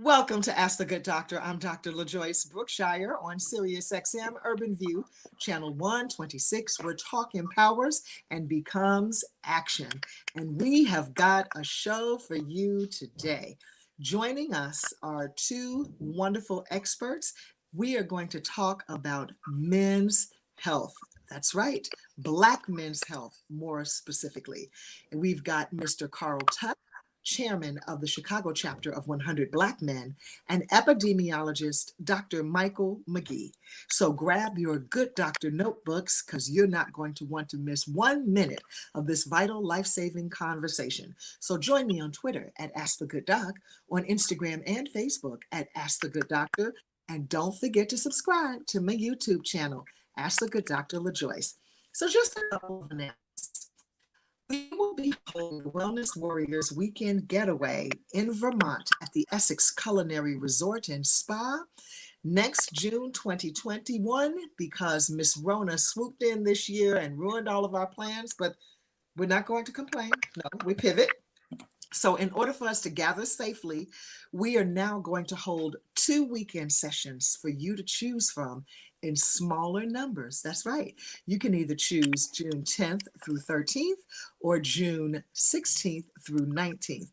Welcome to Ask the Good Doctor. I'm Dr. LaJoyce Brookshire on Sirius XM Urban View, Channel 126, where talk empowers and becomes action. And we have got a show for you today. Joining us are two wonderful experts. We are going to talk about men's health. That's right, Black men's health, more specifically. And we've got Mr. Carl Tutt, chairman of the Chicago chapter of 100 Black Men, and epidemiologist Dr. Michael McGee. So grab your good doctor notebooks because you're not going to want to miss 1 minute of this vital life-saving conversation. So join me on Twitter at Ask the Good Doc, on Instagram and Facebook at Ask the Good Doctor, and don't forget to subscribe to my YouTube channel, Ask the Good Dr. LaJoyce. So just a couple of announcements. We will be holding Wellness Warriors Weekend Getaway in Vermont at the Essex Culinary Resort and Spa next June 2021 because Miss Rona swooped in this year and ruined all of our plans, but we're not going to complain. No, we pivot. So in order for us to gather safely, we are now going to hold 2 weekend sessions for you to choose from in smaller numbers. That's right. You can either choose June 10th through 13th or June 16th through 19th.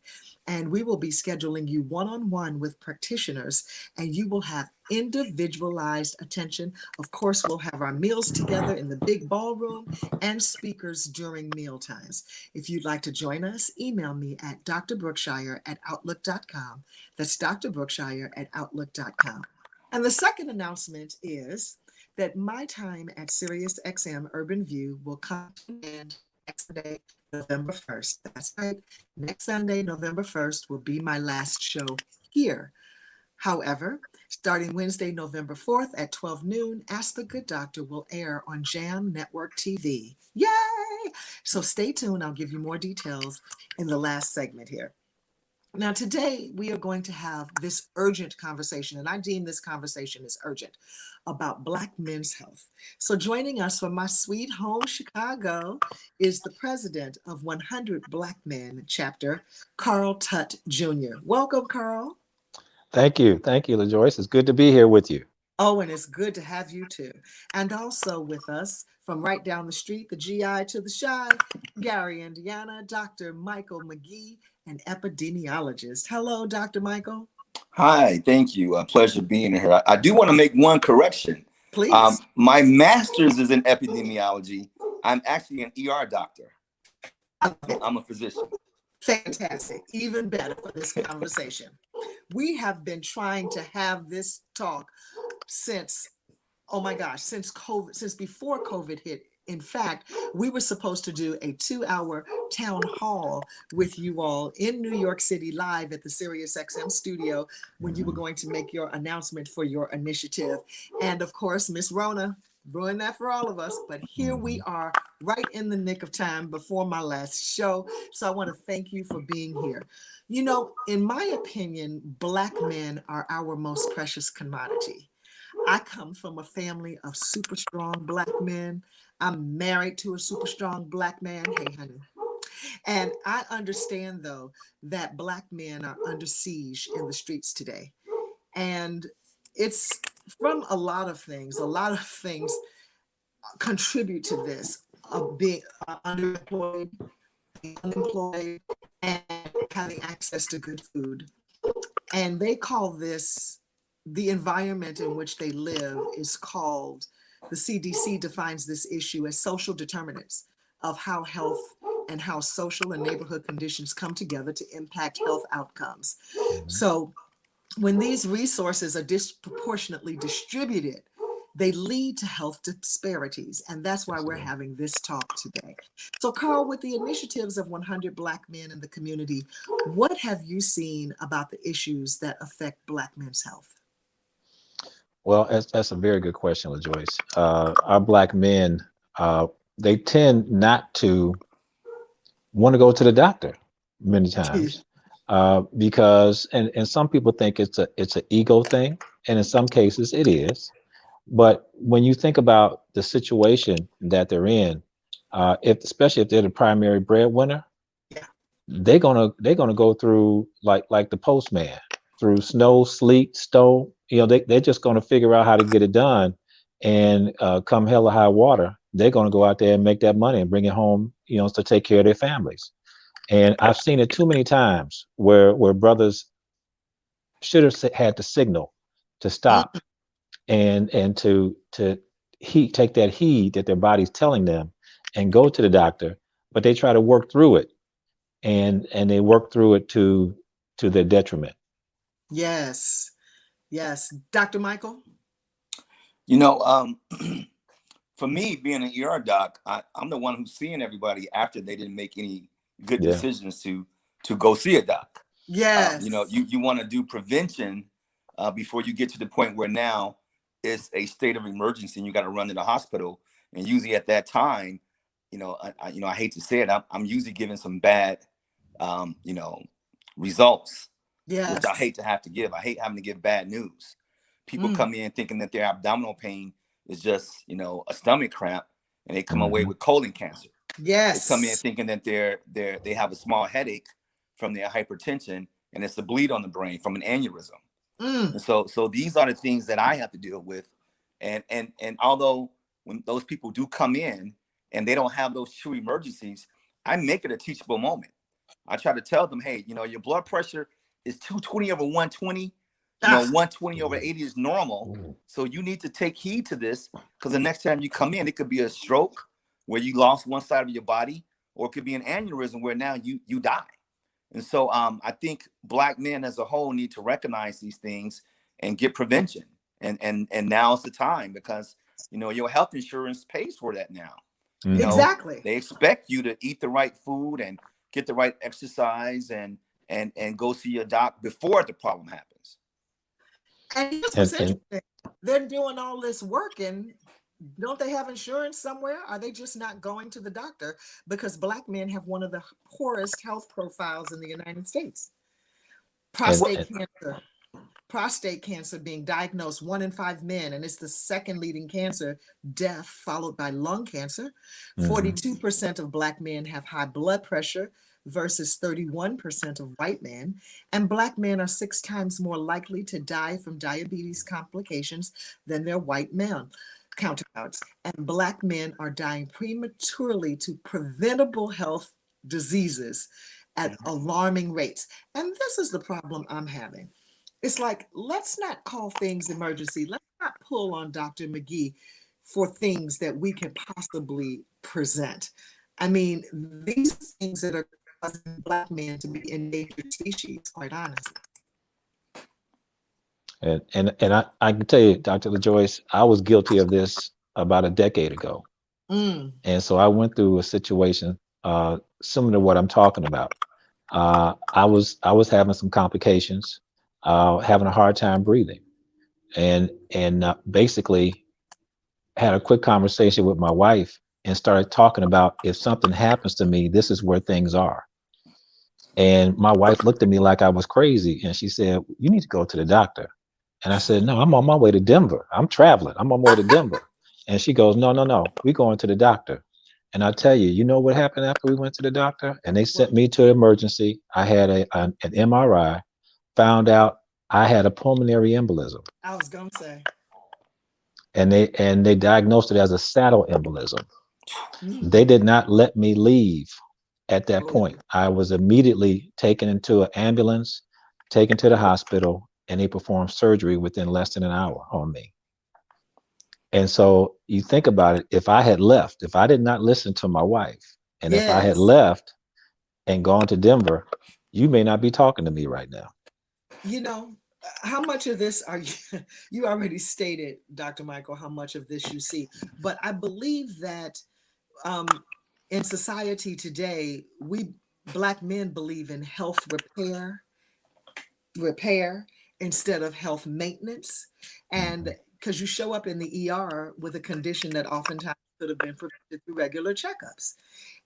And we will be scheduling you one-on-one with practitioners, and you will have individualized attention. Of course, we'll have our meals together in the big ballroom and speakers during meal times. If you'd like to join us, email me at drbrookshire@outlook.com. That's drbrookshire@outlook.com. And the second announcement is that my time at Sirius XM Urban View will come to an end next Sunday, November 1st. That's right. Next Sunday, November 1st, will be my last show here. However, starting Wednesday, November 4th at 12 noon, Ask the Good Doctor will air on Jam Network TV. Yay! So stay tuned. I'll give you more details in the last segment here. Now, today we are going to have this urgent conversation, and I deem this conversation as urgent, about Black men's health. So joining us from my sweet home, Chicago, is the president of 100 Black Men chapter, Carl Tutt Jr. Welcome, Carl. Thank you. Thank you, LaJoyce. It's good to be here with you. Oh, and it's good to have you too. And also with us from right down the street, the GI to the shy, Gary, Indiana, Dr. Michael McGee, an epidemiologist. Hello, Dr. Michael. Hi, thank you. A pleasure being here. I do want to make one correction. Please. My master's is in epidemiology. I'm actually an ER doctor. I'm a physician. Fantastic. Even better for this conversation. We have been trying to have this talk since, oh my gosh, since COVID, since before COVID hit. In fact, we were supposed to do a 2-hour town hall with you all in New York City live at the Sirius XM studio when you were going to make your announcement for your initiative. And of course, Miss Rona ruined that for all of us. But here we are right in the nick of time before my last show. So I want to thank you for being here. You know, in my opinion, Black men are our most precious commodity. I come from a family of super strong Black men. I'm married to a super strong Black man. Hey, honey. And I understand, though, that Black men are under siege in the streets today. And it's from a lot of things. A lot of things contribute to this, being underemployed, being unemployed, and having access to good food. And they call this, the environment in which they live is called, the CDC defines this issue as social determinants of how health and how social and neighborhood conditions come together to impact health outcomes. So when these resources are disproportionately distributed, they lead to health disparities. And that's why we're having this talk today. So Carl, with the initiatives of 100 Black men in the community, what have you seen about the issues that affect Black men's health? Well, that's a very good question, LaJoyce. Our Black men, they tend not to want to go to the doctor many times because, and some people think it's an ego thing, and in some cases it is. But when you think about the situation that they're in, especially if they're the primary breadwinner, they're gonna go through like the postman. through snow, sleet, stow. They're just going to figure out how to get it done. And come hell or high water, they're going to go out there and make that money and bring it home, to take care of their families. And I've seen it too many times where brothers should have had the signal to stop and to take that heed that their body's telling them and go to the doctor, but they try to work through it, and they work through it to their detriment. Yes. Yes. Dr. Michael? For me, being an ER doc, I'm the one who's seeing everybody after they didn't make any good Yeah. decisions to go see a doc. Yes. You want to do prevention before you get to the point where now it's a state of emergency and you got to run to the hospital. And usually at that time, I hate to say it, I'm usually giving some bad, results, Yes. which I hate to have to give. I hate having to give bad news. People come in thinking that their abdominal pain is just, a stomach cramp, and they come away with colon cancer. Yes. They come in thinking that they have a small headache from their hypertension, and it's a bleed on the brain from an aneurysm. And so these are the things that I have to deal with. And although when those people do come in and they don't have those true emergencies, I make it a teachable moment. I try to tell them, hey, your blood pressure is 220 over 120. 120 over 80 is normal. So you need to take heed to this, because the next time you come in, it could be a stroke where you lost one side of your body, or it could be an aneurysm where now you die. And so I think Black men as a whole need to recognize these things and get prevention. And now is the time, because, your health insurance pays for that now. Exactly. They expect you to eat the right food and get the right exercise and go see your doc before the problem happens. And here's what's interesting. They're doing all this work, and don't they have insurance somewhere? Are they just not going to the doctor? Because Black men have one of the poorest health profiles in the United States. Prostate cancer being diagnosed 1 in 5 men, and it's the second leading cancer death, followed by lung cancer. 42% of Black men have high blood pressure versus 31% of white men. And Black men are 6 times more likely to die from diabetes complications than their white male counterparts. And Black men are dying prematurely to preventable health diseases at alarming rates. And this is the problem I'm having. It's like, let's not call things emergency. Let's not pull on Dr. McGee for things that we can possibly present. I mean, these things that are causing Black men to be endangered species, quite honestly. And I can tell you, Dr. LaJoyce, I was guilty of this about a decade ago. And so I went through a situation similar to what I'm talking about. I was having some complications, having a hard time breathing, and basically had a quick conversation with my wife and started talking about, if something happens to me, this is where things are. And my wife looked at me like I was crazy, and she said, you need to go to the doctor. And I said, no, I'm on my way to Denver. I'm traveling. I'm on my way to Denver. And she goes, no, we're going to the doctor. And I tell you, what happened after we went to the doctor? And they sent me to emergency. I had an MRI, found out I had a pulmonary embolism. I was going to say. And they diagnosed it as a saddle embolism. They did not let me leave at that point. I was immediately taken into an ambulance, taken to the hospital, and they performed surgery within less than an hour on me. And so you think about it, if I had left, if I did not listen to my wife, and if I had left and gone to Denver, you may not be talking to me right now. How much of this are you already stated, Dr. Michael, how much of this you see, but I believe that in society today, we Black men believe in health repair instead of health maintenance. And because you show up in the ER with a condition that oftentimes could have been prevented through regular checkups.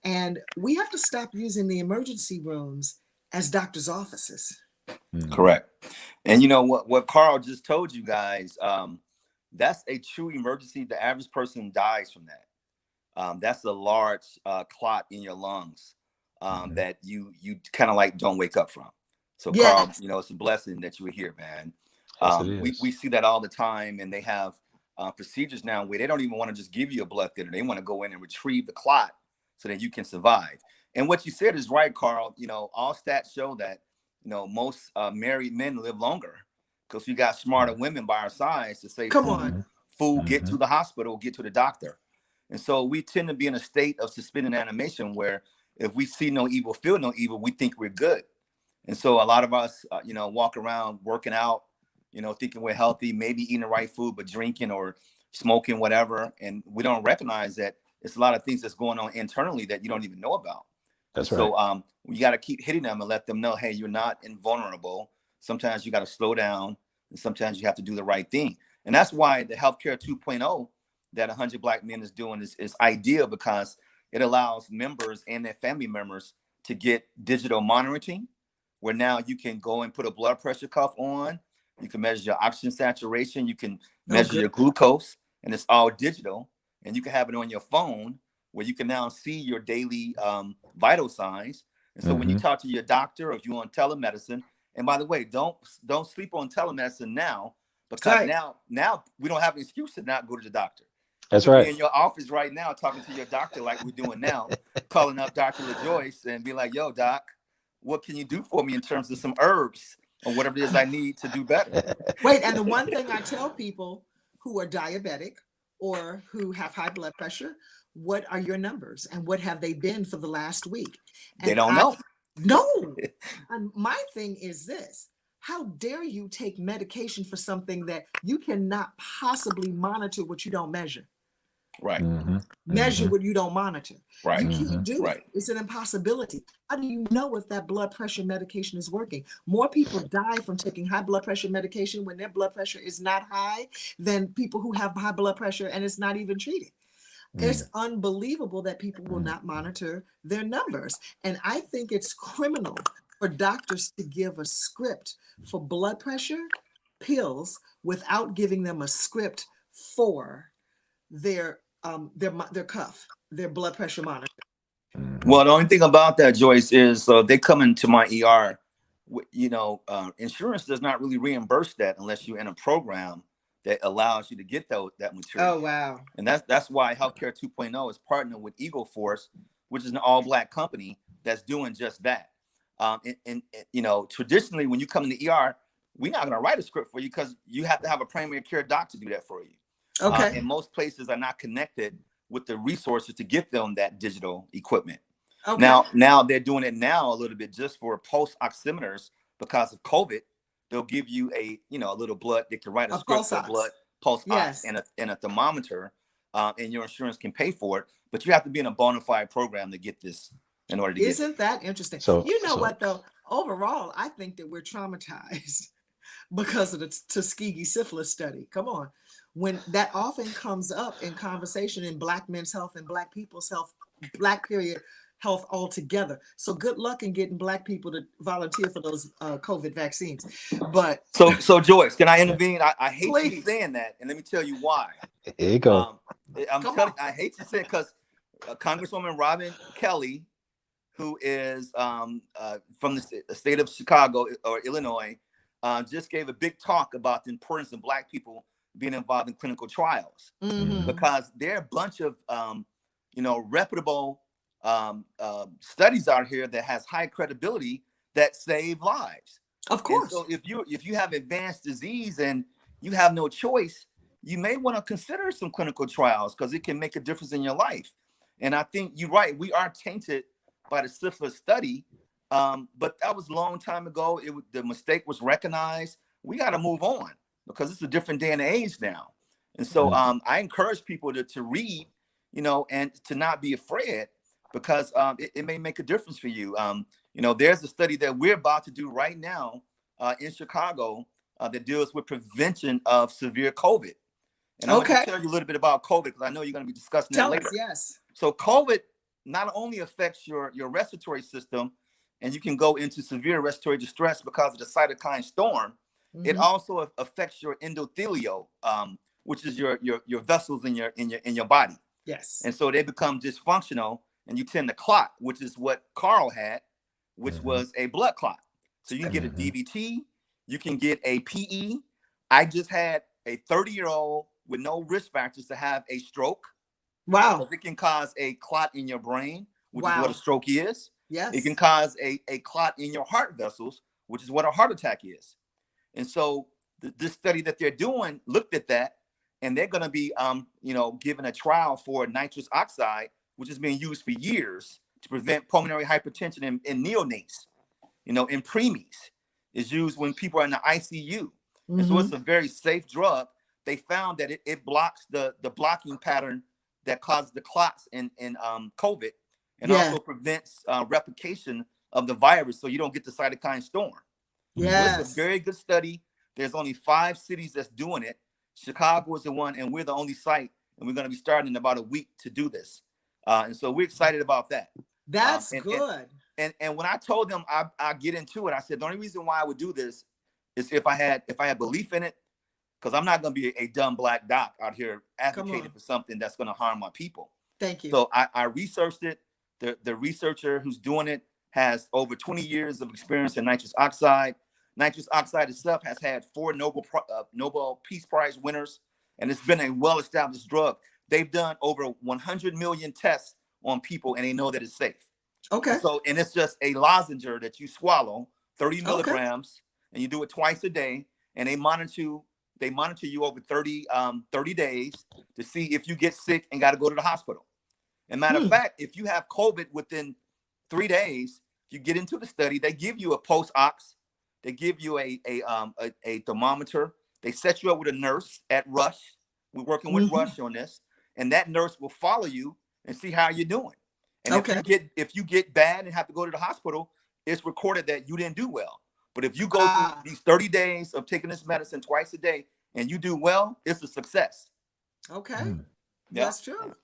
And we have to stop using the emergency rooms as doctors' offices. Correct. And what Carl just told you guys, that's a true emergency. The average person dies from that. That's a large clot in your lungs that you kind of like don't wake up from. So Carl, Yes. it's a blessing that you were here, man. Yes, it is. We see that all the time, and they have procedures now where they don't even want to just give you a blood thinner. They want to go in and retrieve the clot so that you can survive. And what you said is right, Carl. All stats show that, most married men live longer because we got smarter women by our sides to say, Come on. fool, get to the hospital, get to the doctor. And so we tend to be in a state of suspended animation where if we see no evil, feel no evil, we think we're good. And so a lot of us, walk around working out, thinking we're healthy, maybe eating the right food, but drinking or smoking, whatever. And we don't recognize that it's a lot of things that's going on internally that you don't even know about. That's right. So we got to keep hitting them and let them know, hey, you're not invulnerable. Sometimes you got to slow down, and sometimes you have to do the right thing. And that's why the healthcare 2.0 that 100 Black men is doing is ideal, because it allows members and their family members to get digital monitoring, where now you can go and put a blood pressure cuff on. You can measure your oxygen saturation. You can measure your glucose, and it's all digital. And you can have it on your phone, where you can now see your daily vital signs. And so when you talk to your doctor, or if you're on telemedicine, and by the way, don't sleep on telemedicine now, because now we don't have an excuse to not go to the doctor. That's you right. Be in your office right now talking to your doctor like we're doing now, calling up Dr. LaJoyce and be like, yo, doc, what can you do for me in terms of some herbs or whatever it is I need to do better? Wait, and the one thing I tell people who are diabetic or who have high blood pressure, what are your numbers and what have they been for the last week? And they don't know. No. And my thing is this: how dare you take medication for something that you cannot possibly monitor what you don't measure? Right. Measure what you don't monitor. Right. You can't do Right. it. It's an impossibility. How do you know if that blood pressure medication is working? More people die from taking high blood pressure medication when their blood pressure is not high than people who have high blood pressure and it's not even treated. It's unbelievable that people will not monitor their numbers. And I think it's criminal for doctors to give a script for blood pressure pills without giving them a script for their cuff, their blood pressure monitor. Well, the only thing about that, Joyce, is they come into my ER. Insurance does not really reimburse that unless you're in a program that allows you to get that material. Oh, wow. And that's why Healthcare 2.0 is partnered with Eagle Force, which is an all-Black company that's doing just that. Traditionally, when you come in the ER, we're not going to write a script for you because you have to have a primary care doctor do that for you. Okay. And most places are not connected with the resources to get them that digital equipment. Okay. Now they're doing it now a little bit just for pulse oximeters because of COVID. They'll give you a little blood. They can write a script for blood, pulse ox, and a thermometer, and your insurance can pay for it. But you have to be in a bona fide program to get this in order to get it. Isn't that interesting? What though? Overall, I think that we're traumatized because of the Tuskegee syphilis study. Come on. When that often comes up in conversation in Black men's health and Black people's health, Black health altogether. So good luck in getting Black people to volunteer for those COVID vaccines. But so Joyce, can I intervene? I hate you saying that, and let me tell you why. Here you go. I hate to say it because Congresswoman Robin Kelly, who is from the state of Chicago or Illinois, just gave a big talk about the importance of Black people being involved in clinical trials, because there are a bunch of reputable studies out here that has high credibility that save lives. Of course. And so if you have advanced disease and you have no choice, you may want to consider some clinical trials because it can make a difference in your life. And I think you're right. We are tainted by the syphilis study, but that was a long time ago. The mistake was recognized. We got to move on because it's a different day and age now. And so I encourage people to read, and to not be afraid, because it may make a difference for you. There's a study that we're about to do right now in Chicago that deals with prevention of severe COVID. And I'm going to tell you a little bit about COVID because I know you're going to be discussing that later. Yes. So COVID not only affects your respiratory system, and you can go into severe respiratory distress because of the cytokine storm. It also affects your endothelial, which is your vessels in your body. Yes. And so they become dysfunctional, and you tend to clot, which is what Carl had, which was a blood clot. So you can get a DVT, you can get a PE. I just had a 30-year-old with no risk factors to have a stroke. Wow. It can cause a clot in your brain, which is Wow. what a stroke is. Yes. It can cause a clot in your heart vessels, which is what a heart attack is. And so this study that they're doing looked at that, and they're going to be, given a trial for nitrous oxide, which has been used for years to prevent pulmonary hypertension in neonates, in preemies. It's used when people are in the ICU. And so it's a very safe drug. They found that it blocks the blocking pattern that causes the clots in COVID, and also prevents replication of the virus, so you don't get the cytokine storm. Yes. So it's a very good study. There's only 5 cities that's doing it. Chicago is the one, and we're the only site, and we're going to be starting in about a week to do this. And so we're excited about that. That's good. And when I told them I get into it, I said the only reason why I would do this is if I had belief in it, because I'm not going to be a dumb black doc out here advocating for something that's going to harm my people. Thank you. So I researched it. The researcher who's doing it has over 20 years of experience in nitrous oxide. Nitrous oxide itself has had 4 Nobel Peace Prize winners, and it's been a well-established drug. They've done over 100 million tests on people, and they know that it's safe. Okay. And it's just a lozenge that you swallow, 30 milligrams, and you do it twice a day, and they monitor you over 30 days to see if you get sick and got to go to the hospital. And matter of fact, if you have COVID within 3 days, if you get into the study, they give you a post-ox, they give you a thermometer, they set you up with a nurse at Rush. We're working with Rush on this, and that nurse will follow you and see how you're doing. And if you get bad and have to go to the hospital, it's recorded that you didn't do well. But if you go through these 30 days of taking this medicine twice a day and you do well, it's a success. Okay. That's true.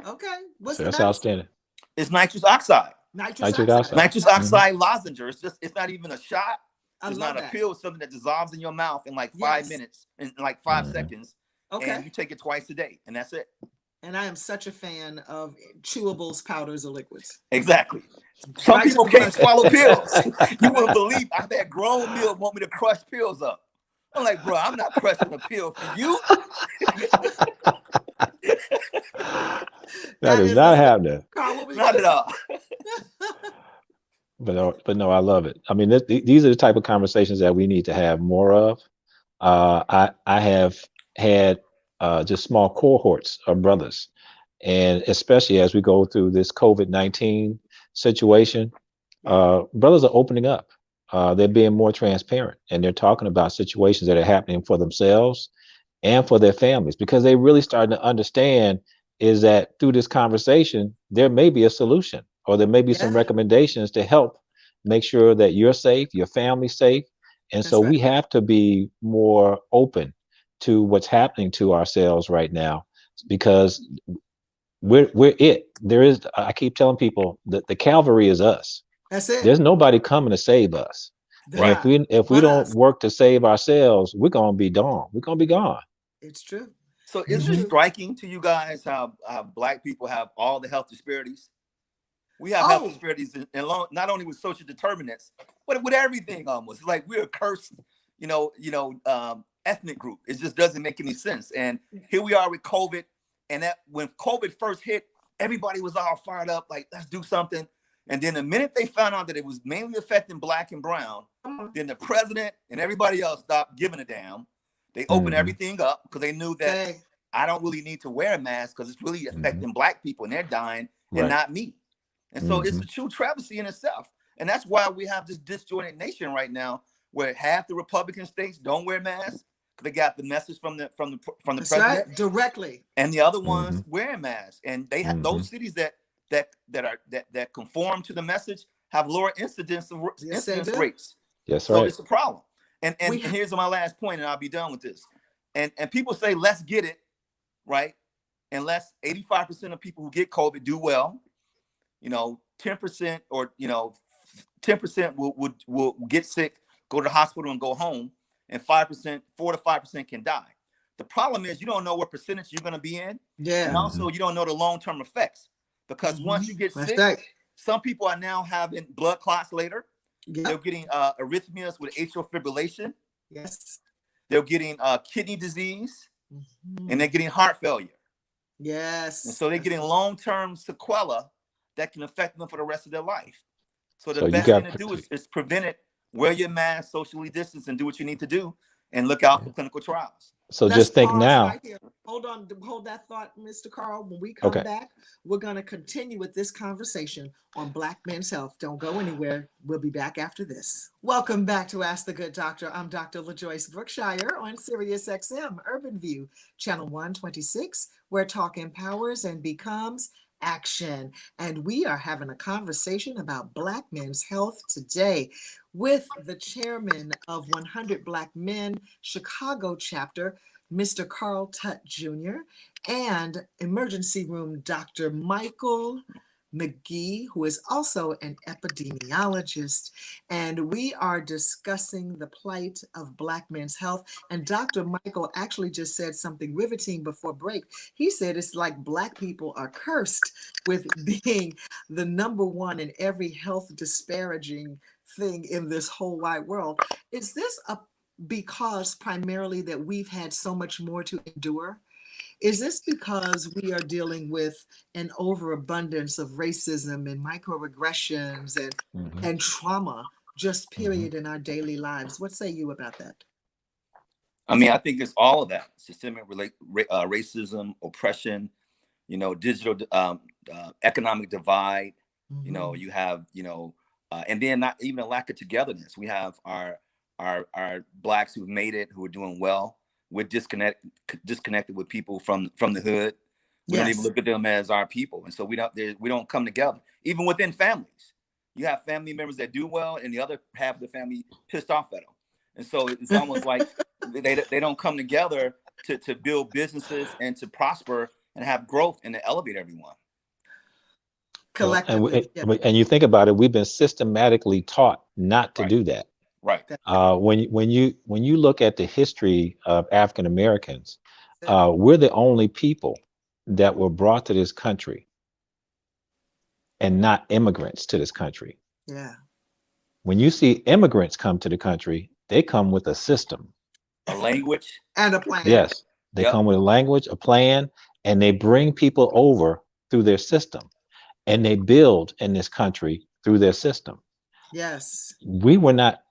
Okay. That's outstanding. It's nitrous oxide. Nitrous oxide lozenge. It's not even a shot. It's not a pill. It's something that dissolves in your mouth in like 5 minutes, in like 5 seconds. Okay. And you take it twice a day, and that's it. And I am such a fan of chewables, powders, or liquids. Exactly. Some people can't swallow pills. You wouldn't believe I've had grown men want me to crush pills up. I'm like, bro, I'm not crushing a pill for you. That is not happening. Not at all. But no, I love it. I mean, these are the type of conversations that we need to have more of. I have had just small cohorts of brothers, and especially as we go through this COVID-19 situation, brothers are opening up. They're being more transparent, and they're talking about situations that are happening for themselves and for their families, because they really starting to understand is that through this conversation, there may be a solution, or there may be some recommendations to help make sure that you're safe, your family's safe. And so we have to be more open to what's happening to ourselves right now, because we're it. There is, I keep telling people that the Calvary is us. That's it. There's nobody coming to save us. Right. And if we don't work to save ourselves, we're gonna be gone. We're gonna be gone. It's true. So is it striking to you guys how Black people have all the health disparities? We have health disparities, and not only with social determinants, but with everything almost. It's like we're a cursed, ethnic group. It just doesn't make any sense. And here we are with COVID, and that when COVID first hit, everybody was all fired up, like, let's do something. And then the minute they found out that it was mainly affecting Black and brown, then the president and everybody else stopped giving a damn. They opened everything up because they knew that I don't really need to wear a mask because it's really affecting Black people and they're dying and not me. And so it's a true travesty in itself. And that's why we have this disjointed nation right now, where half the Republican states don't wear masks. They got the message from the president directly, and the other ones wearing masks. And they have those cities that conform to the message have lower incidence rates. So it's a problem. And here's my last point, and I'll be done with this. And people say, let's get it, right? Unless 85% of people who get COVID do well, 10% or 10% will get sick, go to the hospital and go home, and 4 to 5% can die. The problem is you don't know what percentage you're going to be in. And also you don't know the long-term effects, because once you get sick, some people are now having blood clots later. They're Yep. getting arrhythmias with atrial fibrillation. Yes. They're getting kidney disease, Mhm. and they're getting heart failure. Yes. And so they're getting long-term sequelae that can affect them for the rest of their life. So the So you best thing got to do is prevent it, wear your mask, socially distance, and do what you need to do, and look out for clinical trials. so Let's just think pause now. right here. Hold on, hold that thought, Mr. Carl. When we come Okay. back, we're going to continue with this conversation on Black men's health. Don't go anywhere. We'll be back after this. Welcome back to Ask the Good Doctor. I'm Dr. LaJoyce Brookshire on Sirius XM Urban View, Channel 126, where talk empowers and becomes action. And we are having a conversation about Black men's health today with the chairman of 100 Black Men Chicago chapter, Mr. Carl Tutt Jr., and emergency room Dr. Michael McGee, who is also an epidemiologist. And we are discussing the plight of Black men's health. And Dr. Michael actually just said something riveting before break. He said it's like Black people are cursed with being the number one in every health disparaging thing in this whole wide world. Is this because primarily that we've had so much more to endure? Is this because we are dealing with an overabundance of racism and microaggressions and trauma, just period, in our daily lives? What say you about that? I mean, I think it's all of that: systemic racism, oppression, digital economic divide. You have, and then not even a lack of togetherness. We have our Blacks who've made it, who are doing well. We're disconnected with people from the hood. We don't even look at them as our people, and so we don't come together. Even within families, you have family members that do well, and the other half of the family pissed off at them. And so it's almost like they don't come together to build businesses and to prosper and have growth and to elevate everyone. Collectively. And you think about it, we've been systematically taught not to do that. Right. When you look at the history of African Americans, we're the only people that were brought to this country and not immigrants to this country. Yeah. When you see immigrants come to the country, they come with a system, a language, and a plan. Yes, they come with a language, a plan, and they bring people over through their system, and they build in this country through their system. Yes. We were not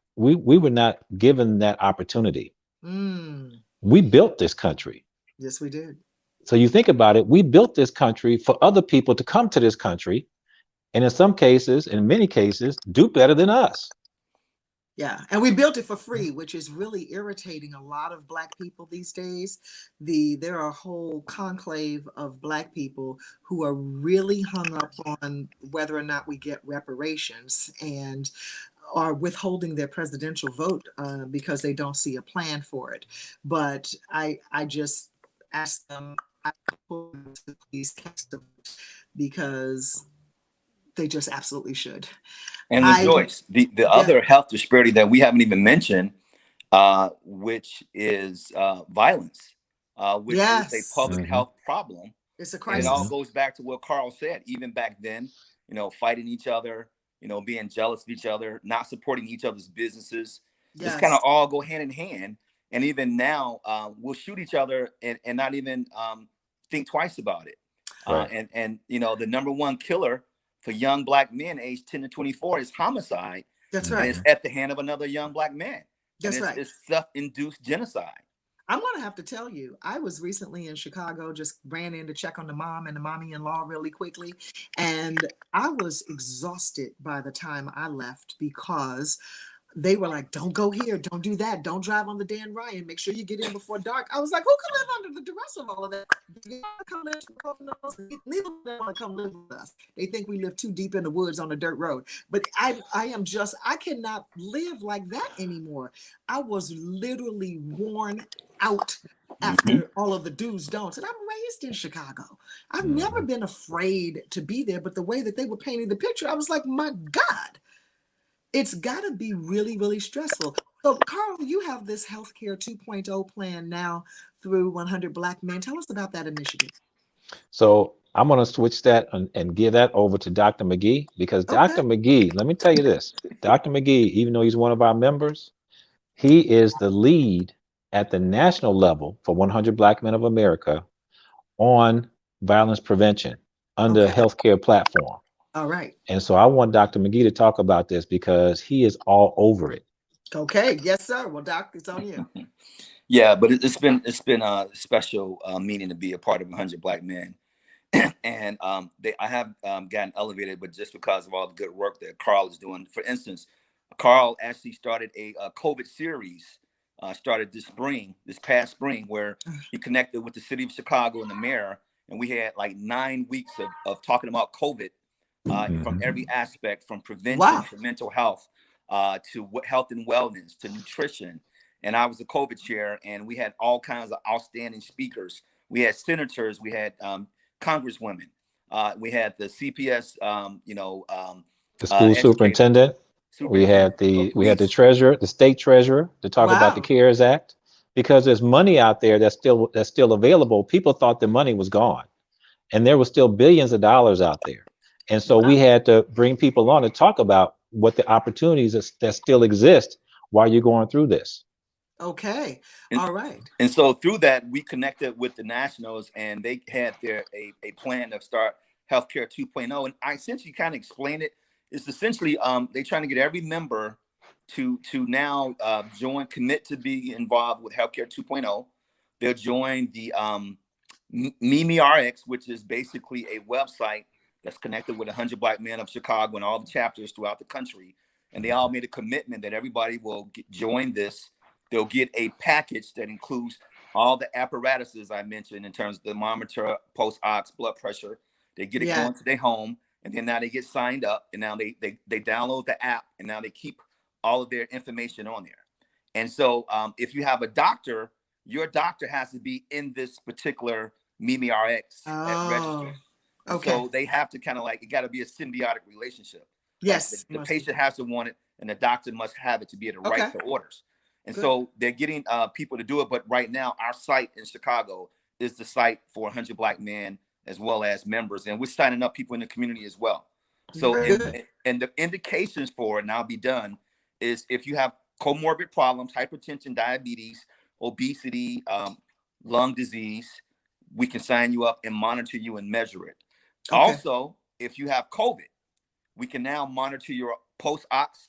given that opportunity. We built this country. Yes, we did. So you think about it, we built this country for other people to come to this country, and in some cases, in many cases, do better than us. Yeah, and we built it for free, which is really irritating a lot of Black people these days. There are a whole conclave of Black people who are really hung up on whether or not we get reparations and are withholding their presidential vote because they don't see a plan for it. But I just ask them to please cast a vote because they just absolutely should. And LaJoyce, the other health disparity that we haven't even mentioned, which is violence, which is a public health problem. It's a crisis. And it all goes back to what Carl said. Even back then, fighting each other, being jealous of each other, not supporting each other's businesses. This kind of all go hand in hand. And even now, we'll shoot each other and not even think twice about it. Right. And the number one killer for young Black men aged 10 to 24 is homicide. That's right. And it's at the hand of another young Black man. That's right. It's self-induced genocide. I'm going to have to tell you, I was recently in Chicago, just ran in to check on the mom and the mommy-in-law really quickly. And I was exhausted by the time I left because they were like, don't go here, don't do that, don't drive on the Dan Ryan, make sure you get in before dark. I was like, who can live under the duress of all of that? Neither of them want to come live with us. They think we live too deep in the woods on a dirt road. But I cannot live like that anymore. I was literally worn out after all of the do's, don'ts. And I'm raised in Chicago. I've never been afraid to be there, but the way that they were painting the picture, I was like, my God. It's got to be really, really stressful. So, Carl, you have this Healthcare 2.0 plan now through 100 Black Men. Tell us about that initiative. So I'm going to switch that and give that over to Dr. McGee, because Dr. Okay. McGee, let me tell you this, Dr. McGee, even though he's one of our members, he is the lead at the national level for 100 Black Men of America on violence prevention under a Okay. healthcare platform. All right. And so I want Dr. McGee to talk about this because he is all over it. Okay. Yes, sir. Well, Doc, it's on you. Yeah, but it's been a special meaning to be a part of 100 Black Men. And I have gotten elevated, but just because of all the good work that Carl is doing. For instance, Carl actually started a COVID series, started this past spring, where he connected with the city of Chicago and the mayor, and we had like 9 weeks of talking about COVID from every aspect, from prevention to mental health, to health and wellness, to nutrition. And I was the COVID chair, and we had all kinds of outstanding speakers. We had senators, we had congresswomen, we had the CPS, the school superintendent. We had the treasurer, the state treasurer, to talk about the CARES Act, because there's money out there that's still available. People thought the money was gone, and there was still billions of dollars out there. And so we had to bring people on to talk about what the opportunities that still exist while you're going through this. Okay. All right. And so through that, we connected with the nationals, and they had a plan to start Healthcare 2.0. And I essentially kind of explained it. It's essentially they're trying to get every member to now commit to be involved with Healthcare 2.0. They'll join the MeMeRx, which is basically a website that's connected with 100 Black Men of Chicago and all the chapters throughout the country. And they all made a commitment that everybody will join this. They'll get a package that includes all the apparatuses I mentioned in terms of the monitor, post-ox, blood pressure. They get it going to their home, and then now they get signed up, and now they download the app, and now they keep all of their information on there. And so if you have a doctor, your doctor has to be in this particular MeMeRx register. Okay. So they have to kind of it got to be a symbiotic relationship. Yes. The patient has to want it, and the doctor must have it to be able to write the orders. And so they're getting people to do it. But right now, our site in Chicago is the site for 100 Black Men as well as members. And we're signing up people in the community as well. So, and the indications for it, and I'll be done, is if you have comorbid problems, hypertension, diabetes, obesity, lung disease, we can sign you up and monitor you and measure it. Okay. Also, if you have COVID, we can now monitor your post-ox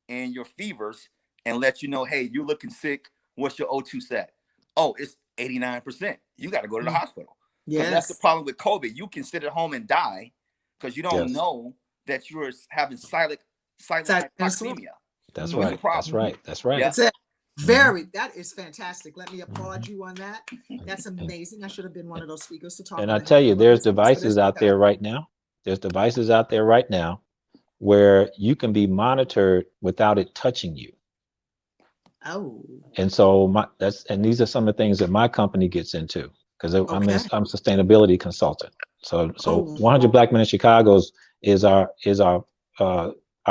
and your fevers and let you know, hey, you're looking sick. What's your O2 set? Oh, it's 89%. You got to go to the hospital. Yes. That's the problem with COVID. You can sit at home and die because you don't know that you're having silent hypoxemia. That's right. That's right. That's right. That's it. That is fantastic. Let me applaud you on that. That's amazing. I should have been one of those speakers to talk. And I tell you, there's devices out there right now. There's devices out there right now where you can be monitored without it touching you. Oh. And so these are some of the things that my company gets into, because I'm a sustainability consultant. So 100 Black Men in Chicago is our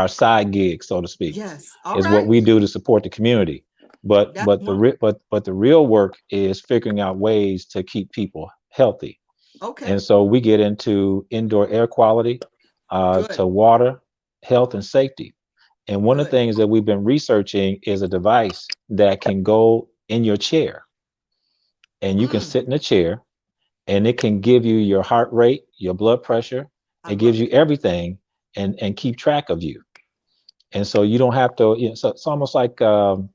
side gig, so to speak. Yes. What we do to support the community. But the real work is figuring out ways to keep people healthy. Okay. And so we get into indoor air quality, to water, health, and safety. And one of the things that we've been researching is a device that can go in your chair, and you can sit in a chair, and it can give you your heart rate, your blood pressure. It gives you everything and keep track of you. And so you don't have to, so it's almost like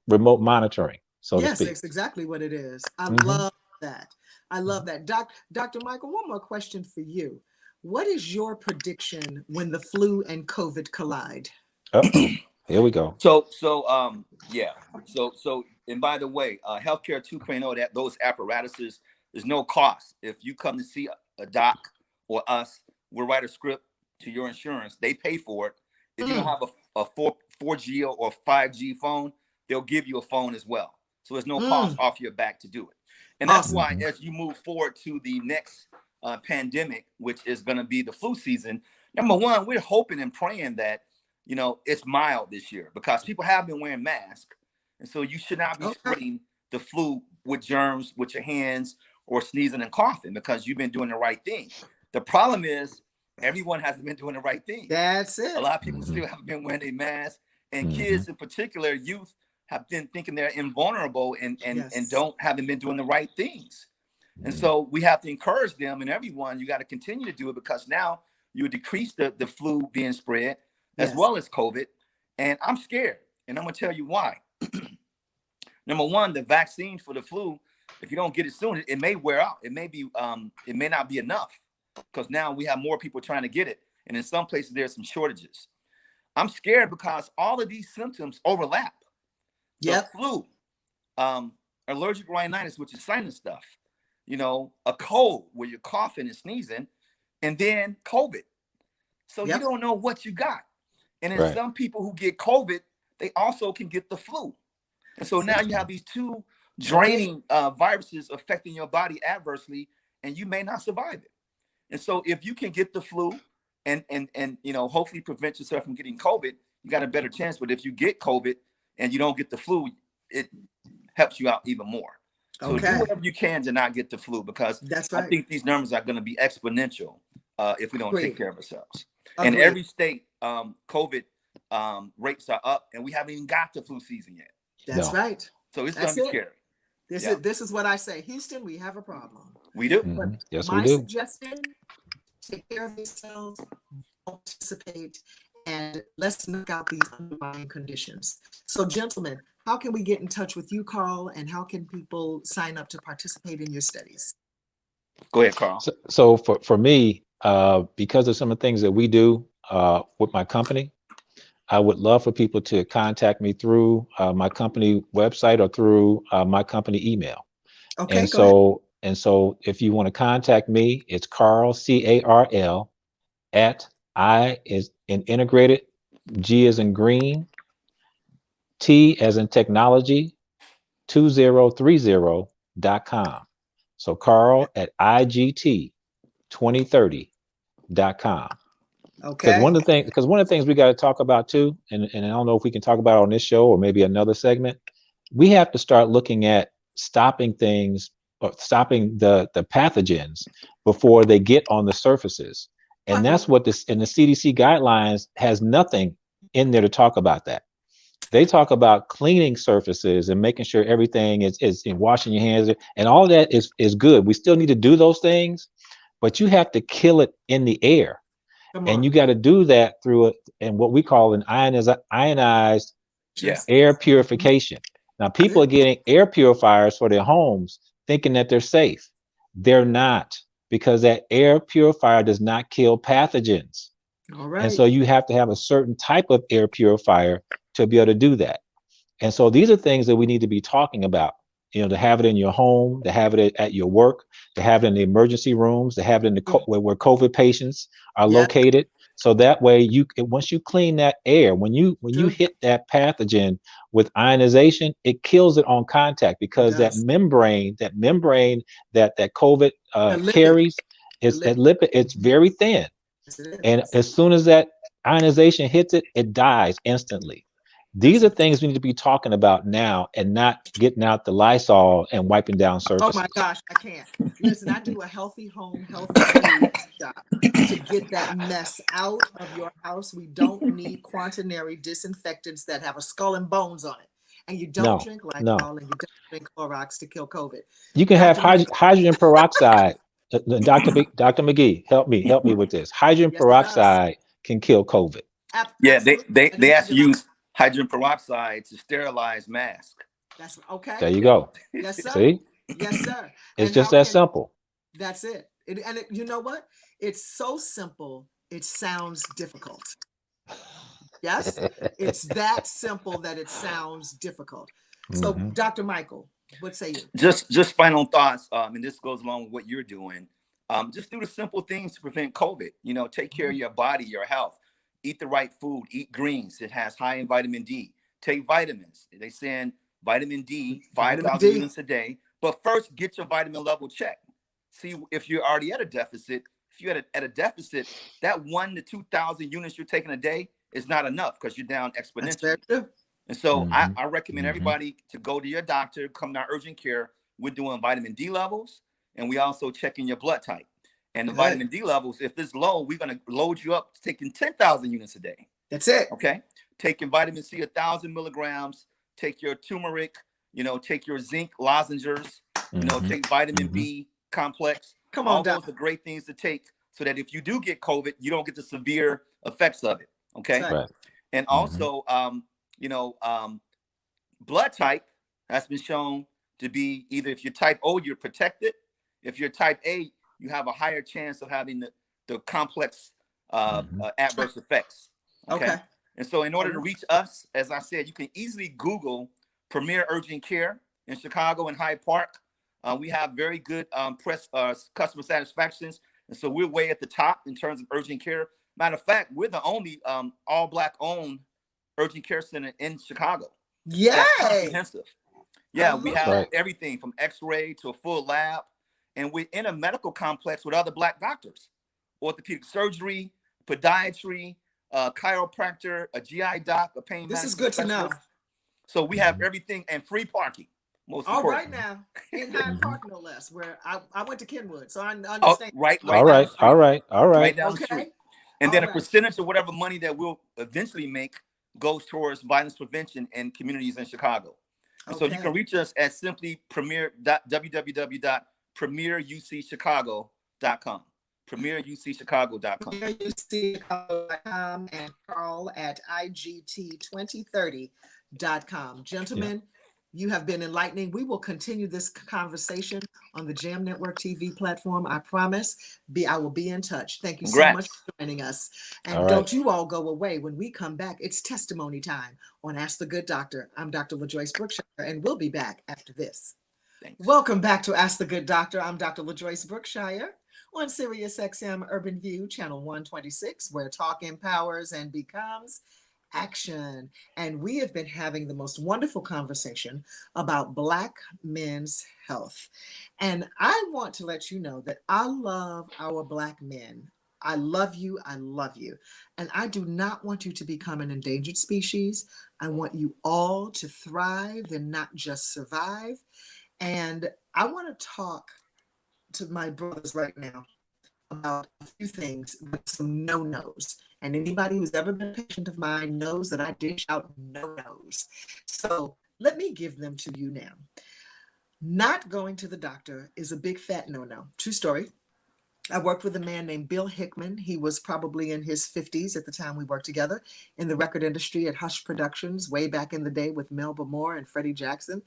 remote monitoring, so to speak. Yes, that's exactly what it is. I love that. I love that. Dr. Michael, one more question for you. What is your prediction when the flu and COVID collide? Here we go. So, and by the way, Healthcare 2.0, those apparatuses, there's no cost. If you come to see a doc or us, we'll write a script to your insurance. They pay for it. If you don't have a 4G or 5G phone, they'll give you a phone as well. So there's no cost off your back to do it. And that's why as you move forward to the next pandemic, which is going to be the flu season, number one, we're hoping and praying that, it's mild this year, because people have been wearing masks. And so you should not be spreading the flu with germs with your hands or sneezing and coughing, because you've been doing the right thing. The problem is everyone hasn't been doing the right thing. That's it. A lot of people still haven't been wearing a mask, and kids in particular, youth, have been thinking they're invulnerable and haven't been doing the right things. And so we have to encourage them, and everyone, you got to continue to do it, because now you decrease the flu being spread as well as COVID. And I'm scared, and I'm gonna tell you why. Number one, the vaccine for the flu, if you don't get it soon, it may wear out. It may not be enough, because now we have more people trying to get it, and in some places there's some shortages. I'm scared because all of these symptoms overlap. The flu, allergic rhinitis, which is sinus stuff, a cold where you're coughing and sneezing, and then COVID. So you don't know what you got. And then some people who get COVID, they also can get the flu. And so now you have these two draining viruses affecting your body adversely, and you may not survive it. And so if you can get the flu and hopefully prevent yourself from getting COVID, you got a better chance. But if you get COVID and you don't get the flu, it helps you out even more. So do whatever you can to not get the flu, because I think these numbers are going to be exponential if we don't take care of ourselves. In every state, COVID rates are up, and we haven't even got the flu season yet. That's right. So it's going to be scary. This is what I say. Houston, we have a problem. We do. Yes, my we do. suggestion, take care of yourselves, participate, and let's knock out these underlying conditions. So, gentlemen, how can we get in touch with you, Carl, and how can people sign up to participate in your studies? Go ahead, Carl. So for me, because of some of the things that we do with my company, I would love for people to contact me through my company website or through my company email. Okay. And so if you want to contact me, it's Carl, CARL, at I is in integrated, G as in green, T as in technology, 2030.com. So Carl at IGT2030.com. Okay. Because one of the things we got to talk about too, and I don't know if we can talk about it on this show or maybe another segment, we have to start looking at stopping things, or stopping the pathogens before they get on the surfaces. And that's what this in the CDC guidelines has nothing in there to talk about that. They talk about cleaning surfaces and making sure everything is in washing your hands, and all that is good. We still need to do those things, but you have to kill it in the air. And you got to do that through and what we call an ionized air purification. Now, people are getting air purifiers for their homes thinking that they're safe. They're not, because that air purifier does not kill pathogens. All right. And so you have to have a certain type of air purifier to be able to do that. And so these are things that we need to be talking about, to have it in your home, to have it at your work, to have it in the emergency rooms, to have it in the where COVID patients are located. So that way once you clean that air, when you hit that pathogen with ionization, it kills it on contact, because that membrane that COVID carries is that lipid, it's very thin. And as soon as that ionization hits it, it dies instantly. These are things we need to be talking about now, and not getting out the Lysol and wiping down surfaces. Oh my gosh, I can't. Listen, I do a healthy home, healthy food shop to get that mess out of your house. We don't need quaternary disinfectants that have a skull and bones on it. And you don't drink Lysol, and you don't drink Clorox to kill COVID. You can have hydrogen peroxide. Dr. McGee, help me with this. Hydrogen peroxide can kill COVID. Yeah, they actually use hydrogen peroxide to sterilize masks. That's okay. There you go. Yes, sir. See? Yes, sir. It's just that simple. That's it. You know what? It's so simple, it sounds difficult. Yes? It's that simple that it sounds difficult. So, Dr. Michael, what say you? Just final thoughts, and this goes along with what you're doing. Just do the simple things to prevent COVID. Take care of your body, your health. Eat the right food, eat greens. It has high in vitamin D. Take vitamins. They send vitamin D, 5,000 units a day. But first, get your vitamin level checked. See if you're already at a deficit. If you're at a deficit, that 1,000 to 2,000 units you're taking a day is not enough, because you're down exponentially. And so I recommend everybody to go to your doctor, come to our urgent care. We're doing vitamin D levels, and we also checking your blood type. And the Good. vitamin D levels, if it's low, we're going to load you up to taking 10,000 units a day. That's it. Okay. Taking vitamin C, 1,000 milligrams. Take your turmeric, take your zinc lozenges, take vitamin B complex. Come on, all Doc. those are great things to take so that if you do get COVID, you don't get the severe effects of it. Okay. Right. And also, blood type has been shown to be either, if you're type O, you're protected. If you're type A, you have a higher chance of having the complex adverse effects. Okay. And so in order to reach us, as I said, you can easily Google Premier Urgent Care in Chicago and Hyde Park. We have very good customer satisfactions. And so we're way at the top in terms of urgent care. Matter of fact, we're the only all Black owned urgent care center in Chicago. Yeah. That's comprehensive. Yeah, we have everything from X-ray to a full lab. And we're in a medical complex with other Black doctors, orthopedic surgery, podiatry, chiropractor, a GI doc, a pain management This is good specialist. to know. So we have everything, and free parking. Most all important. right now, in Hyde Park, no less, where I went to Kenwood, so I understand. All right. Right down the street. And then a percentage of whatever money that we'll eventually make goes towards violence prevention in communities in Chicago. And so you can reach us at simply www.premierucchicago.com. premierucchicago.com. premierucchicago.com and Carl at IGT2030.com. Gentlemen, you have been enlightening. We will continue this conversation on the Jam Network TV platform. I promise. I will be in touch. Thank you so much for joining us. And don't you all go away. When we come back, it's testimony time on Ask the Good Doctor. I'm Dr. LaJoyce Brookshire, and we'll be back after this. Thanks. Welcome back to Ask the Good Doctor. I'm Dr. LaJoyce Brookshire on Sirius XM Urban View, channel 126, where talk empowers and becomes action. And we have been having the most wonderful conversation about Black men's health. And I want to let you know that I love our Black men. I love you. I love you. And I do not want you to become an endangered species. I want you all to thrive and not just survive. And I want to talk to my brothers right now about a few things, but some no-nos. And anybody who's ever been a patient of mine knows that I dish out no-nos. So let me give them to you now. Not going to the doctor is a big fat no-no. True story. I worked with a man named Bill Hickman. He was probably in his 50s at the time we worked together in the record industry at Hush Productions way back in the day with Melba Moore and Freddie Jackson.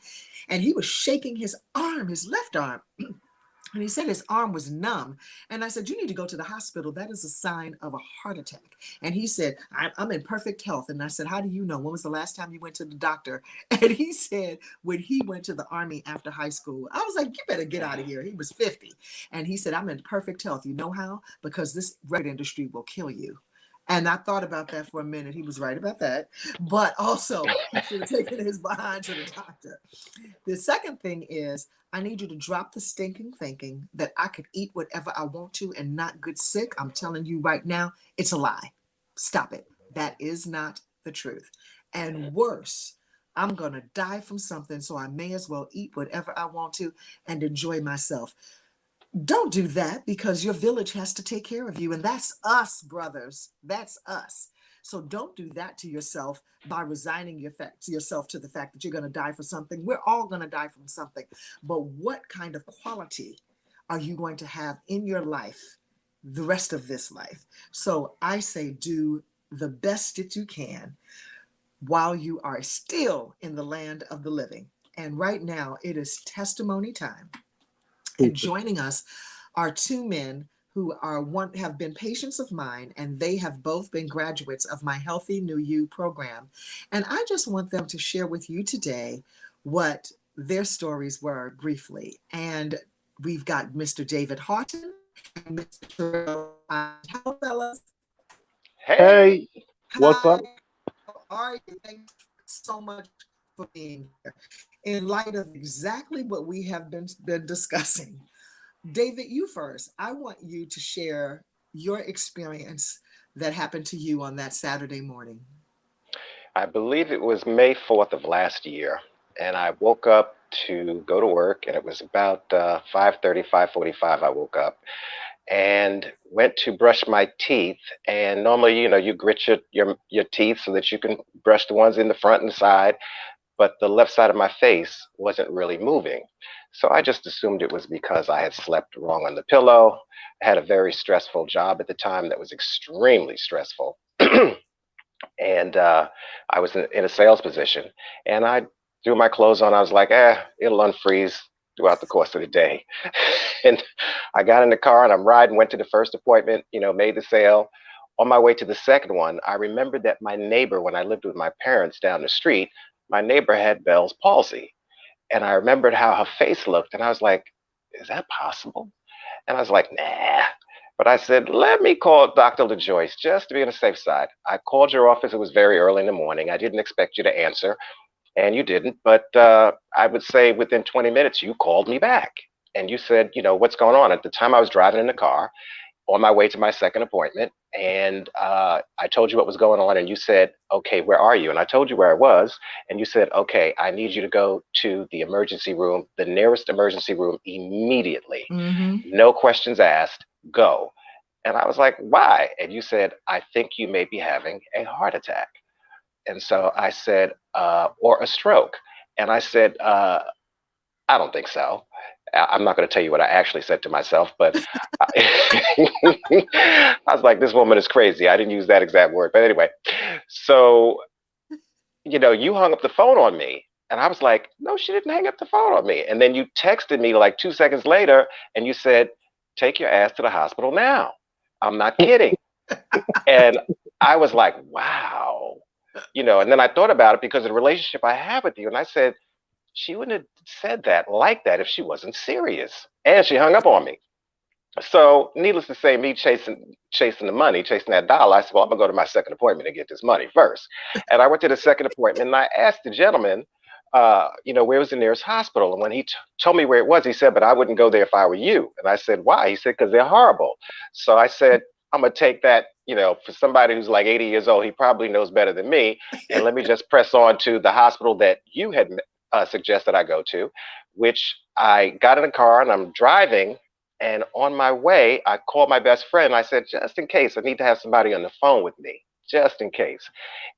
And he was shaking his arm, his left arm. And he said his arm was numb. And I said, you need to go to the hospital. That is a sign of a heart attack. And he said, I'm in perfect health. And I said, how do you know? When was the last time you went to the doctor? And he said, when he went to the Army after high school. I was like, you better get out of here. He was 50. And he said, I'm in perfect health. You know how? Because this record industry will kill you. And I thought about that for a minute. He was right about that. But also, he should have taken his behind to the doctor. The second thing is, I need you to drop the stinking thinking that I could eat whatever I want to and not get sick. I'm telling you right now, it's a lie. Stop it. That is not the truth. And worse, I'm going to die from something, so I may as well eat whatever I want to and enjoy myself. Don't do that, because your village has to take care of you. And that's us, brothers. That's us. So don't do that to yourself by resigning yourself to the fact that you're going to die for something. We're all going to die from something. But what kind of quality are you going to have in your life, the rest of this life? So I say do the best that you can while you are still in the land of the living. And right now it is testimony time. And joining us are two men who have been patients of mine, and they have both been graduates of my Healthy New You program. And I just want them to share with you today what their stories were briefly. And we've got Mr. David Houghton and Mr. Hello, fellas. Hey, what's up? How are you? Thanks so much for being here. In light of exactly what we have been discussing, David, you first. I want you to share your experience that happened to you on that Saturday morning. I believe it was May 4th of last year, and I woke up to go to work, and it was about 5:30, 5:45 I woke up. and went to brush my teeth. And normally, you grit your teeth so that you can brush the ones in the front and the side, but the left side of my face wasn't really moving. So I just assumed it was because I had slept wrong on the pillow. I had a very stressful job at the time that was extremely stressful. And I was in a sales position, and I threw my clothes on. I was like, it'll unfreeze throughout the course of the day. And I got in the car and I'm riding, went to the first appointment, made the sale. On my way to the second one, I remembered that my neighbor, when I lived with my parents down the street, my neighbor had Bell's palsy. And I remembered how her face looked, and I was like, is that possible? And I was like, nah. But I said, let me call Dr. LaJoyce just to be on the safe side. I called your office. It was very early in the morning. I didn't expect you to answer, and you didn't. But I would say within 20 minutes, you called me back. And you said, what's going on? At the time, I was driving in the car on my way to my second appointment. And I told you what was going on. And you said, okay, where are you? And I told you where I was. And you said, okay, I need you to go to the emergency room, the nearest emergency room immediately. Mm-hmm. No questions asked, go. And I was like, why? And you said, I think you may be having a heart attack. And so I said, or a stroke. And I said, I don't think so. I'm not going to tell you what I actually said to myself, but I was like, this woman is crazy. I didn't use that exact word. But anyway, so, you hung up the phone on me. And I was like, no, she didn't hang up the phone on me. And then you texted me like 2 seconds later and you said, take your ass to the hospital now. I'm not kidding. And I was like, wow. And then I thought about it because of the relationship I have with you. And I said, she wouldn't have said that like that if she wasn't serious. And she hung up on me. So needless to say, me chasing the money, chasing that dollar, I said, well, I'm going to go to my second appointment and get this money first. And I went to the second appointment and I asked the gentleman, where was the nearest hospital? And when he told me where it was, he said, but I wouldn't go there if I were you. And I said, why? He said, because they're horrible. So I said, I'm going to take that, for somebody who's like 80 years old, he probably knows better than me. And let me just press on to the hospital that you had suggested I go to, which I got in a car and I'm driving. And on my way, I called my best friend. I said, just in case, I need to have somebody on the phone with me, just in case.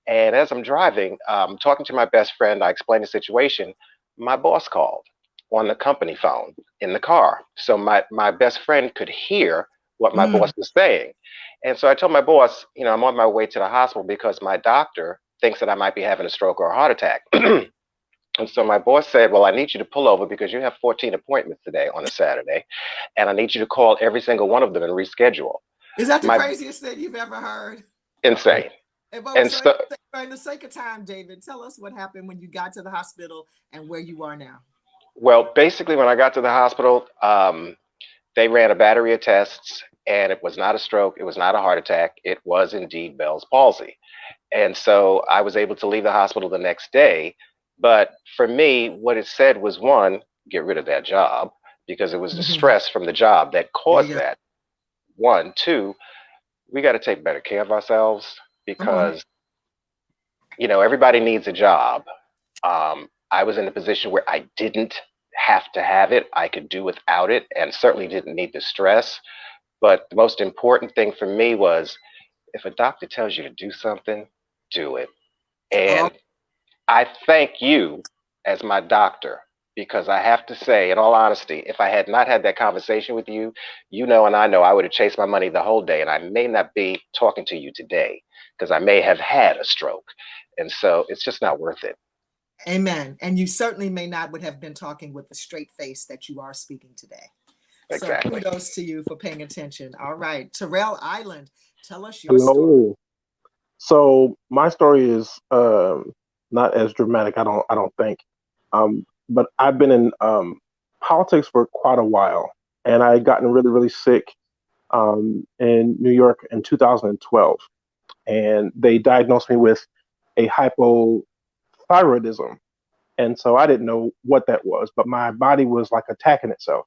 And as I'm driving, talking to my best friend, I explained the situation. My boss called on the company phone in the car. So my best friend could hear what my boss was saying. And so I told my boss, I'm on my way to the hospital because my doctor thinks that I might be having a stroke or a heart attack. And so my boss said, well, I need you to pull over because you have 14 appointments today on a Saturday, and I need you to call every single one of them and reschedule. Is that the craziest thing you've ever heard? Insane. And so, in the sake of time, David, tell us what happened when you got to the hospital and where you are now. Well, basically, when I got to the hospital, they ran a battery of tests, and it was not a stroke. It was not a heart attack. It was indeed Bell's palsy. And so I was able to leave the hospital the next day. But for me, what it said was, one, get rid of that job because it was the stress from the job that caused that. One, two, we got to take better care of ourselves because, everybody needs a job. I was in a position where I didn't have to have it. I could do without it and certainly didn't need the stress. But the most important thing for me was if a doctor tells you to do something, do it. And I thank you as my doctor, because I have to say, in all honesty, if I had not had that conversation with you, and I know I would have chased my money the whole day, and I may not be talking to you today because I may have had a stroke. And so it's just not worth it. Amen. And you certainly may not would have been talking with the straight face that you are speaking today. Exactly. So kudos to you for paying attention. All right. Terrell Island, tell us your story. So my story is not as dramatic, I don't think. But I've been in politics for quite a while, and I had gotten really, really sick in New York in 2012, and they diagnosed me with a hypothyroidism, and so I didn't know what that was, but my body was like attacking itself,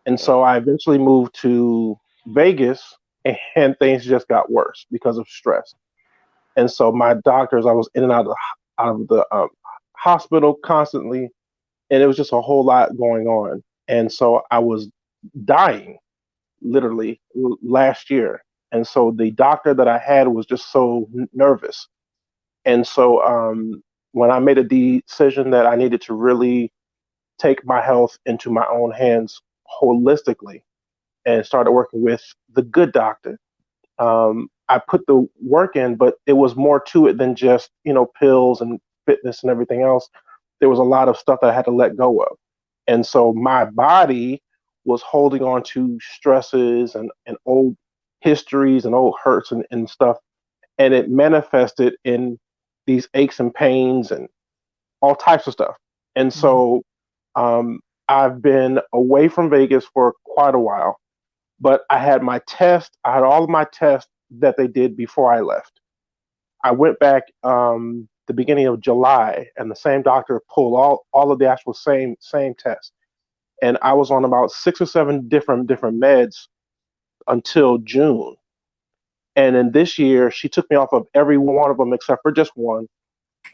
and so I eventually moved to Vegas, and things just got worse because of stress. And so my doctors, I was in and out of the hospital constantly, and it was just a whole lot going on. And so I was dying literally last year. And so the doctor that I had was just so nervous. And so when I made a decision that I needed to really take my health into my own hands holistically and started working with the good doctor, I put the work in, but it was more to it than just, pills and fitness and everything else. There was a lot of stuff that I had to let go of. And so my body was holding on to stresses and old histories and old hurts and stuff. And it manifested in these aches and pains and all types of stuff. And so I've been away from Vegas for quite a while, but I had all of my tests that they did before I left. I went back the beginning of July, and the same doctor pulled all of the actual same tests. And I was on about 6 or 7 different meds until June. And then this year, she took me off of every one of them except for just one,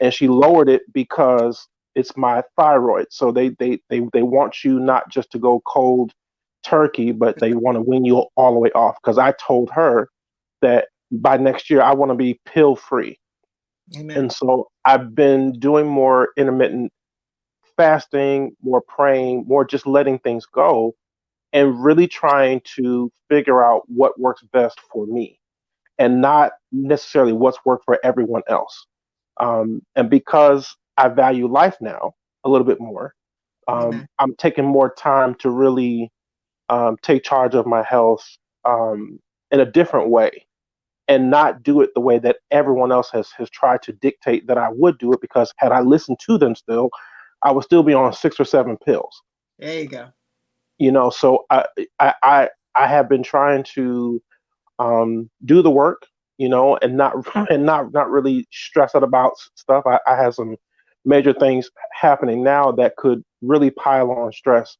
and she lowered it because it's my thyroid. So they want you not just to go cold turkey, but they want to wean you all the way off. Because I told her that by next year I want to be pill free. Amen. And so I've been doing more intermittent fasting, more praying, more just letting things go, and really trying to figure out what works best for me and not necessarily what's worked for everyone else. And because I value life now a little bit more, I'm taking more time to really take charge of my health in a different way and not do it the way that everyone else has tried to dictate that I would do it, because had I listened to them still, I would still be on 6 or 7 pills. There you go. So I have been trying to do the work, and not really stress out about stuff. I have some major things happening now that could really pile on stress,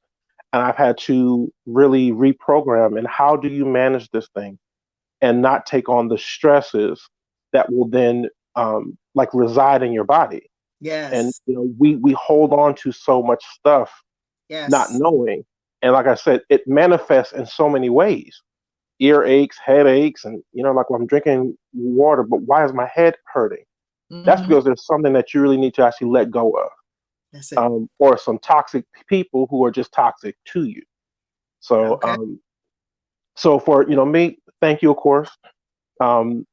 and I've had to really reprogram. And how do you manage this thing and not take on the stresses that will then like reside in your body? And Yes. we hold on to so much stuff, not Yes. knowing. And like I said, it manifests in so many ways: ear aches, headaches, and like when I'm drinking water, but why is my head hurting? That's because there's something that you really need to actually let go of, That's it. or some toxic people who are just toxic to you. So, Okay. so for me, thank you, of course. The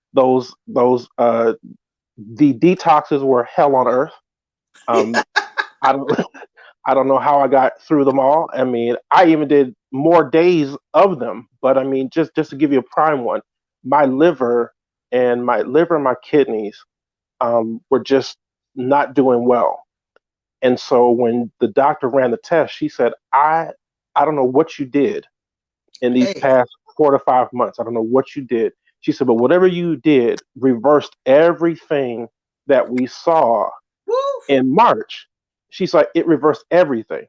detoxes were hell on earth. Um, I don't I don't know how I got through them all. I mean, I even did more days of them. But I mean, just to give you a prime one, my liver and my kidneys were just not doing well. And so when the doctor ran the test, she said, I don't know what you did in these Hey. past 4 to 5 months. I don't know what you did. She said, but whatever you did reversed everything that we saw Woo. in March. She's like, it reversed everything.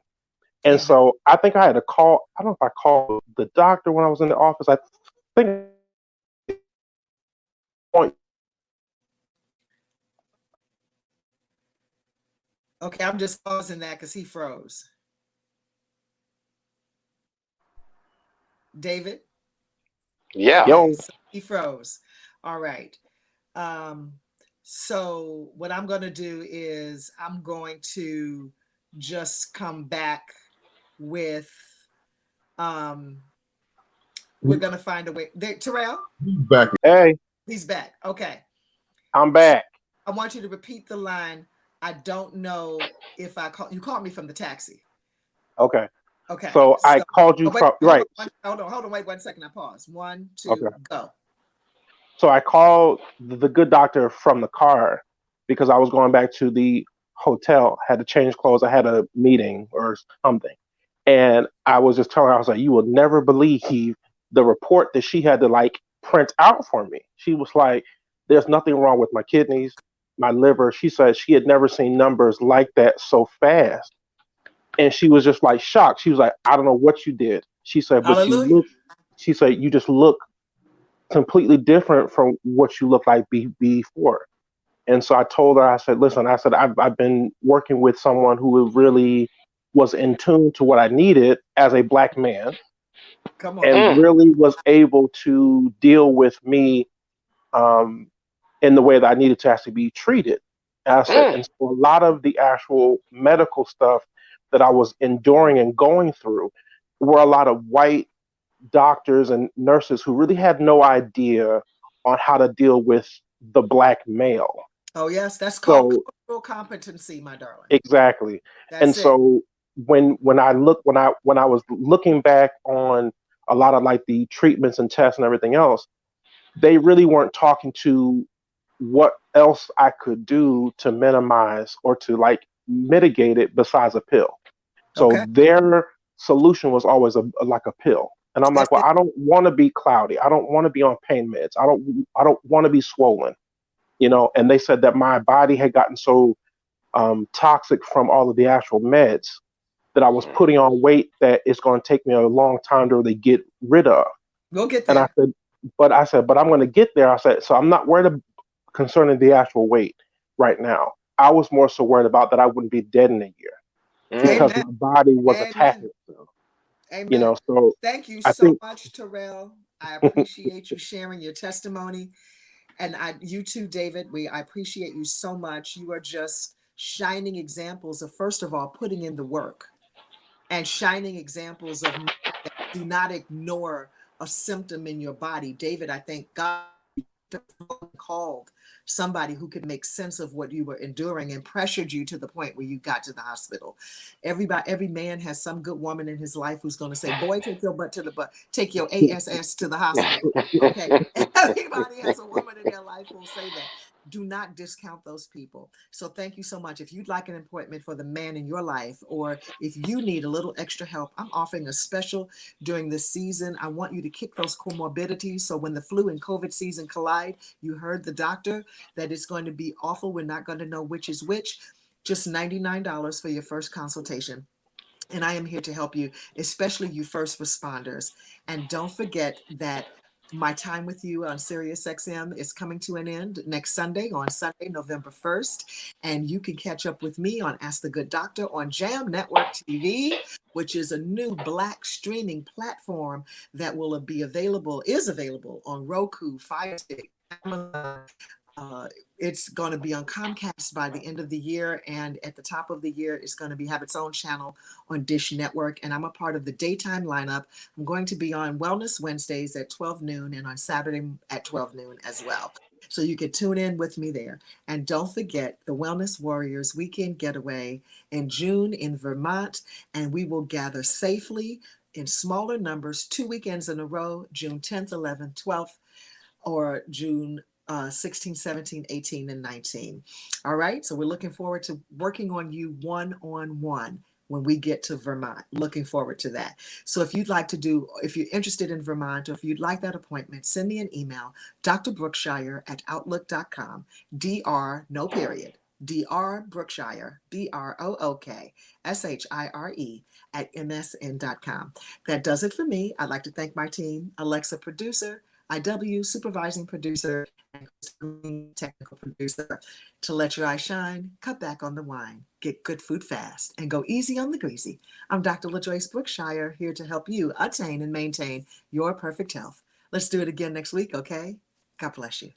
And Amen. so I think I had to call, I don't know if I called the doctor when I was in the office. I think Okay, I'm just pausing that because he froze. David? Yeah. Okay, yo, so he froze. All right. Um, so what I'm going to do is I'm going to just come back with we're going to find a way. Terrell, Back. hey, he's back. Okay. I'm So back. I want you to repeat the line. I don't know if you called me from the taxi. Okay. Okay. So I So called you wait, from, hold right. on, hold on, wait 1 second. I pause. 1, Okay. 2, go. So I called the good doctor from the car because I was going back to the hotel, had to change clothes. I had a meeting or something. And I was just telling her, I was like, you will never believe the report that she had to like print out for me. She was like, there's nothing wrong with my kidneys, my liver. She said she had never seen numbers like that so fast. And she was just like shocked. She was like, I don't know what you did. She said, but Hallelujah. she said, you just look completely different from what you look like before. And so I told her, I said, listen, I've been working with someone who really was in tune to what I needed as a black man. Come on. and really was able to deal with me um, in the way that I needed to actually be treated. And I said, and so a lot of the actual medical stuff that I was enduring and going through were a lot of white doctors and nurses who really had no idea on how to deal with the black male. Oh, yes, that's called So cultural competency, my darling. exactly. And That's it. so when I was looking back on a lot of like the treatments and tests and everything else, they really weren't talking to what else I could do to minimize or to like mitigate it besides a pill. So Okay. their solution was always like a pill. And I'm That's like, well, it. I don't want to be cloudy. I don't want to be on pain meds. I don't want to be swollen, you know. And they said that my body had gotten so toxic from all of the actual meds that I was putting on weight that it's going to take me a long time to really get rid of. We'll get And there. I said, but I'm going to get there. I said, so I'm not worried concerning the actual weight right now. I was more so worried about that I wouldn't be dead in a year because Amen. my body was Amen. attacking itself. You Amen. know, so Thank you I so think much, Terrell. I appreciate you sharing your testimony. And you too, David, I appreciate you so much. You are just shining examples of, first of all, putting in the work, and shining examples of that do not ignore a symptom in your body. David, I thank God called somebody who could make sense of what you were enduring and pressured you to the point where you got to the hospital. Every man has some good woman in his life who's going to say, boy, take your butt to the butt, take your ass to the hospital. Okay. Everybody has a woman in their life who will say that. Do not discount those people. So thank you so much. If you'd like an appointment for the man in your life, or if you need a little extra help, I'm offering a special during this season. I want you to kick those comorbidities. So when the flu and COVID season collide, you heard the doctor that it's going to be awful. We're not going to know which is which. Just $99 for your first consultation. And I am here to help you, especially you first responders. And don't forget that my time with you on SiriusXM is coming to an end next Sunday, on Sunday, November 1st. And you can catch up with me on Ask the Good Doctor on Jam Network TV, which is a new Black streaming platform that is available on Roku, Fire Stick, Amazon. It's going to be on Comcast by the end of the year, and at the top of the year, it's going to have its own channel on Dish Network. And I'm a part of the daytime lineup. I'm going to be on Wellness Wednesdays at 12 noon and on Saturday at 12 noon as well. So you can tune in with me there. And don't forget the Wellness Warriors Weekend Getaway in June in Vermont, and we will gather safely in smaller numbers 2 weekends in a row, June 10th, 11th, 12th, or June 16, 17, 18, and 19. All right. So we're looking forward to working on you one-on-one when we get to Vermont. Looking forward to that. So if you're interested in Vermont, or if you'd like that appointment, send me an email, drbrookshire@outlook.com, DR, no period, Dr. Brookshire, BROOKSHIRE @MSN.com. That does it for me. I'd like to thank my team, Alexa, producer, IW, supervising producer, and technical producer. To let your eye shine, cut back on the wine, get good food fast, and go easy on the greasy. I'm Dr. LaJoyce Brookshire, here to help you attain and maintain your perfect health. Let's do it again next week, okay? God bless you.